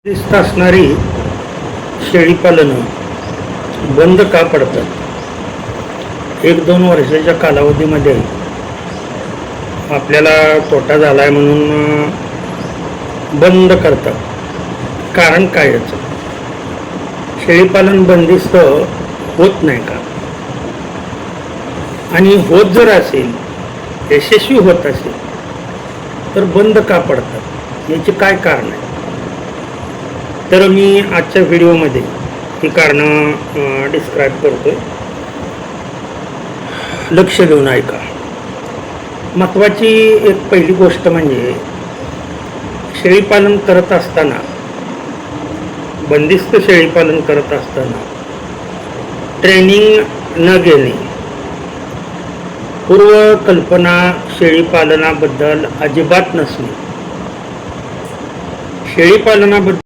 बंदिस्त असणारी शेळीपालनं बंद का पडतात? 1-2 वर्षाच्या कालावधीमध्ये आपल्याला तोटा झालाय म्हणून बंद करतात. कारण काय याचं? शेळीपालन बंदिस्त होत नाही का? आणि होत जर असेल, यशस्वी होत असेल, तर बंद का पडतात? याचे काय कारण आहे? तर मी आजच्या व्हिडिओमध्ये ही कारणं डिस्क्राईब करतोय. लक्ष देऊन ऐका. महत्त्वाची एक पहिली गोष्ट म्हणजे शेळीपालन करत असताना, बंदिस्त शेळीपालन करत असताना ट्रेनिंग न घेणे, पूर्वकल्पना शेळीपालनाबद्दल अजिबात नसणे, शेळीपालनाबद्दल